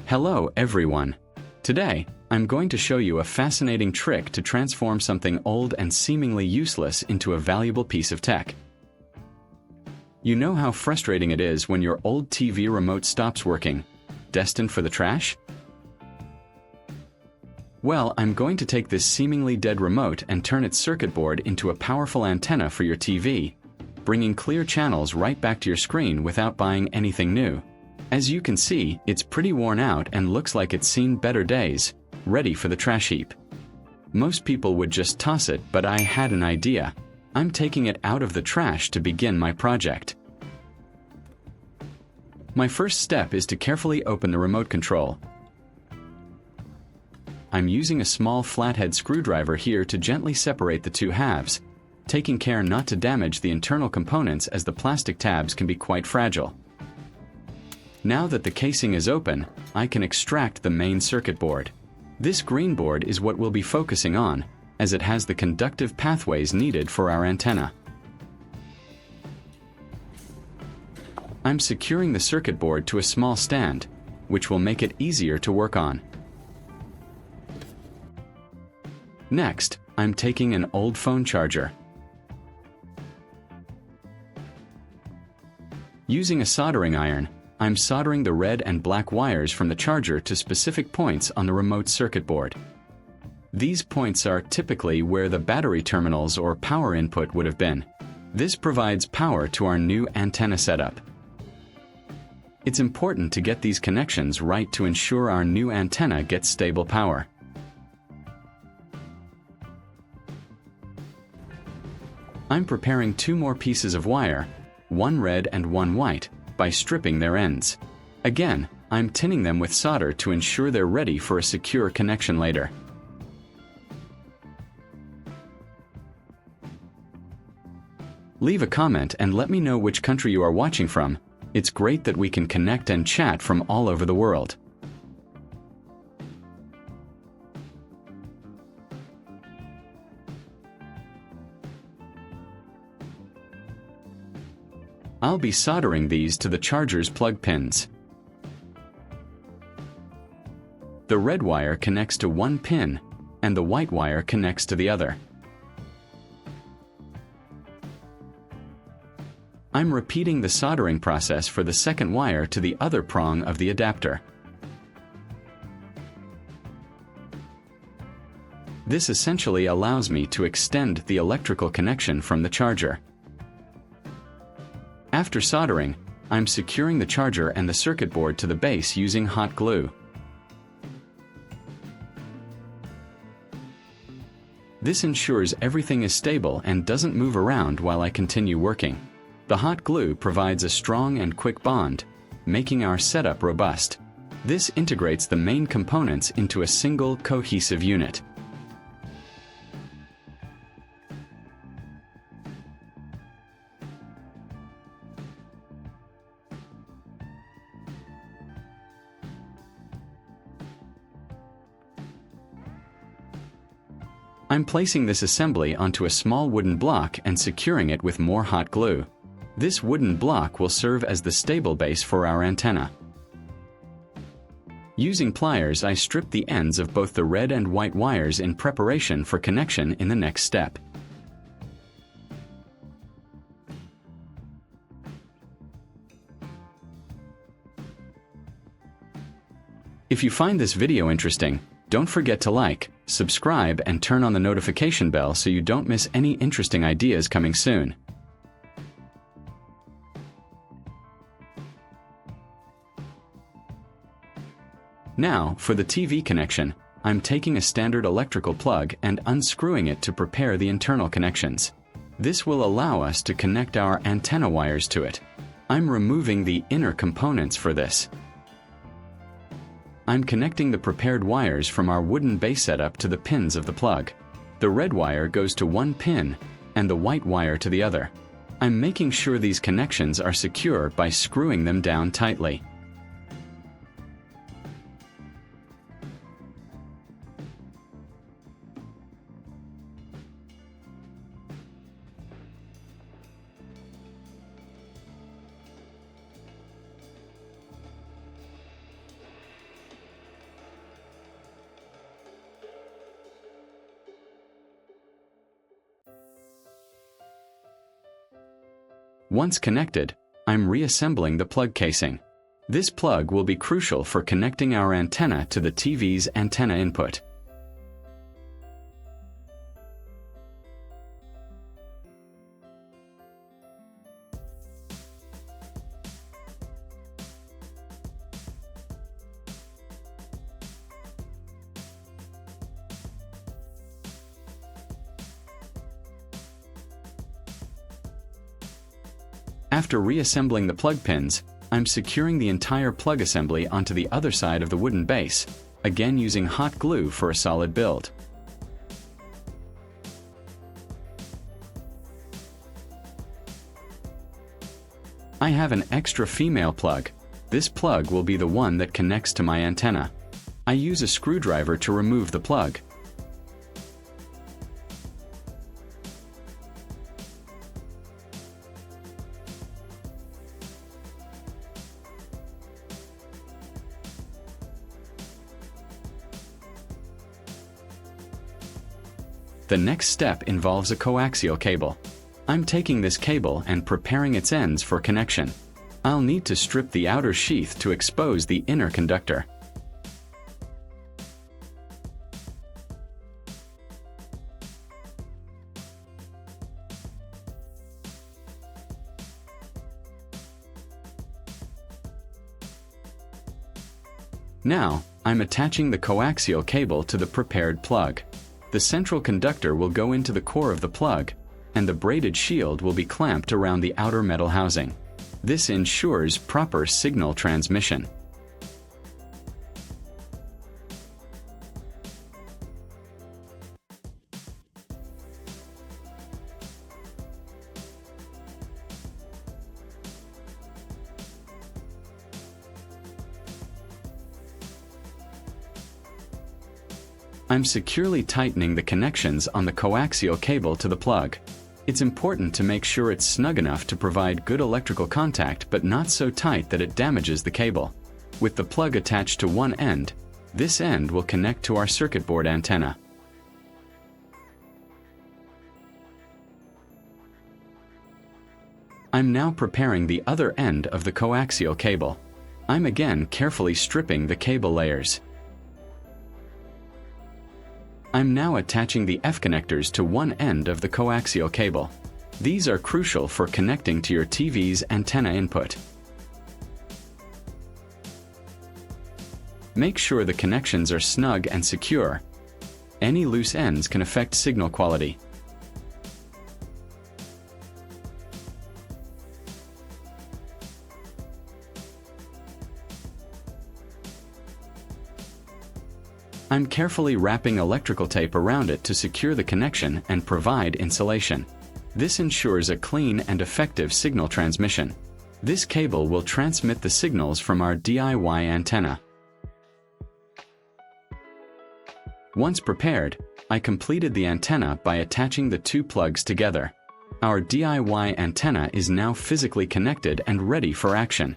Hello everyone! Today, I'm going to show you a fascinating trick to transform something old and seemingly useless into a valuable piece of tech. You know how frustrating it is when your old TV remote stops working, destined for the trash? Well, I'm going to take this seemingly dead remote and turn its circuit board into a powerful antenna for your TV, bringing clear channels right back to your screen without buying anything new. As you can see, it's pretty worn out and looks like it's seen better days, ready for the trash heap. Most people would just toss it, but I had an idea. I'm taking it out of the trash to begin my project. My first step is to carefully open the remote control. I'm using a small flathead screwdriver here to gently separate the two halves, taking care not to damage the internal components as the plastic tabs can be quite fragile. Now that the casing is open, I can extract the main circuit board. This green board is what we'll be focusing on, as it has the conductive pathways needed for our antenna. I'm securing the circuit board to a small stand, which will make it easier to work on. Next, I'm taking an old phone charger. Using a soldering iron, I'm soldering the red and black wires from the charger to specific points on the remote circuit board. These points are typically where the battery terminals or power input would have been. This provides power to our new antenna setup. It's important to get these connections right to ensure our new antenna gets stable power. I'm preparing two more pieces of wire, one red and one white, by stripping their ends. Again, I'm tinning them with solder to ensure they're ready for a secure connection later. Leave a comment and let me know which country you are watching from. It's great that we can connect and chat from all over the world. I'll be soldering these to the charger's plug pins. The red wire connects to one pin, and the white wire connects to the other. I'm repeating the soldering process for the second wire to the other prong of the adapter. This essentially allows me to extend the electrical connection from the charger. After soldering, I'm securing the charger and the circuit board to the base using hot glue. This ensures everything is stable and doesn't move around while I continue working. The hot glue provides a strong and quick bond, making our setup robust. This integrates the main components into a single cohesive unit. I'm placing this assembly onto a small wooden block and securing it with more hot glue. This wooden block will serve as the stable base for our antenna. Using pliers, I strip the ends of both the red and white wires in preparation for connection in the next step. If you find this video interesting, don't forget to like, subscribe, and turn on the notification bell so you don't miss any interesting ideas coming soon. Now, for the TV connection, I'm taking a standard electrical plug and unscrewing it to prepare the internal connections. This will allow us to connect our antenna wires to it. I'm removing the inner components for this. I'm connecting the prepared wires from our wooden base setup to the pins of the plug. The red wire goes to one pin, and the white wire to the other. I'm making sure these connections are secure by screwing them down tightly. Once connected, I'm reassembling the plug casing. This plug will be crucial for connecting our antenna to the TV's antenna input. After reassembling the plug pins, I'm securing the entire plug assembly onto the other side of the wooden base, again using hot glue for a solid build. I have an extra female plug. This plug will be the one that connects to my antenna. I use a screwdriver to remove the plug. The next step involves a coaxial cable. I'm taking this cable and preparing its ends for connection. I'll need to strip the outer sheath to expose the inner conductor. Now, I'm attaching the coaxial cable to the prepared plug. The central conductor will go into the core of the plug, and the braided shield will be clamped around the outer metal housing. This ensures proper signal transmission. I'm securely tightening the connections on the coaxial cable to the plug. It's important to make sure it's snug enough to provide good electrical contact but not so tight that it damages the cable. With the plug attached to one end, this end will connect to our circuit board antenna. I'm now preparing the other end of the coaxial cable. I'm again carefully stripping the cable layers. I'm now attaching the F connectors to one end of the coaxial cable. These are crucial for connecting to your TV's antenna input. Make sure the connections are snug and secure. Any loose ends can affect signal quality. I'm carefully wrapping electrical tape around it to secure the connection and provide insulation. This ensures a clean and effective signal transmission. This cable will transmit the signals from our DIY antenna. Once prepared, I completed the antenna by attaching the two plugs together. Our DIY antenna is now physically connected and ready for action.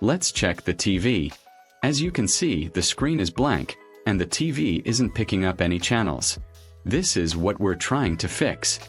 Let's check the TV. As you can see, the screen is blank, and the TV isn't picking up any channels. This is what we're trying to fix.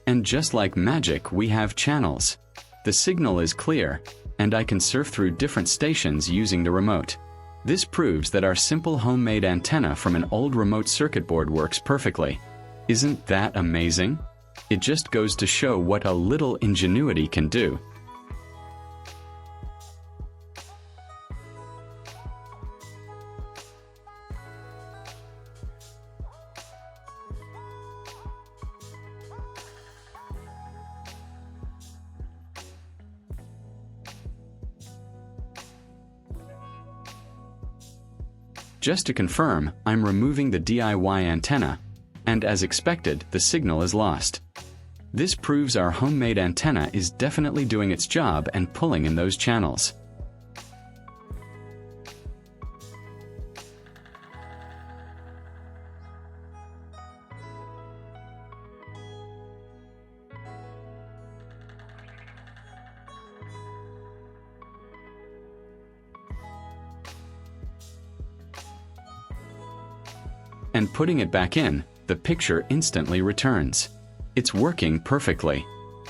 And just like magic, we have channels. The signal is clear, and I can surf through different stations using the remote. This proves that our simple homemade antenna from an old remote circuit board works perfectly. Isn't that amazing? It just goes to show what a little ingenuity can do. Just to confirm, I'm removing the DIY antenna, and as expected, the signal is lost. This proves our homemade antenna is definitely doing its job and pulling in those channels. and putting it back in, the picture instantly returns. It's working perfectly.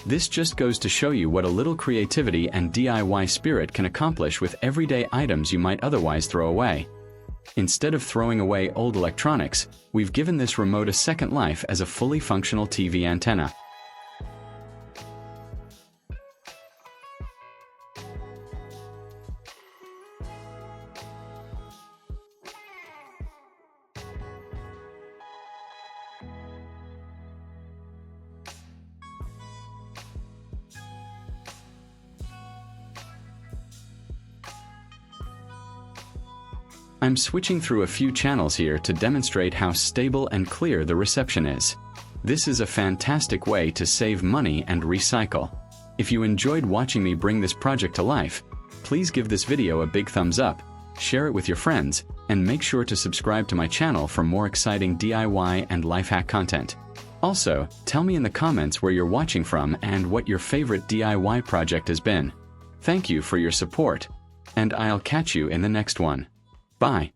This just goes to show you what a little creativity and DIY spirit can accomplish with everyday items you might otherwise throw away. Instead of throwing away old electronics, we've given this remote a second life as a fully functional TV antenna. I'm switching through a few channels here to demonstrate how stable and clear the reception is. This is a fantastic way to save money and recycle. If you enjoyed watching me bring this project to life, please give this video a big thumbs up, share it with your friends, and make sure to subscribe to my channel for more exciting DIY and life hack content. Also, tell me in the comments where you're watching from and what your favorite DIY project has been. Thank you for your support, and I'll catch you in the next one. Bye.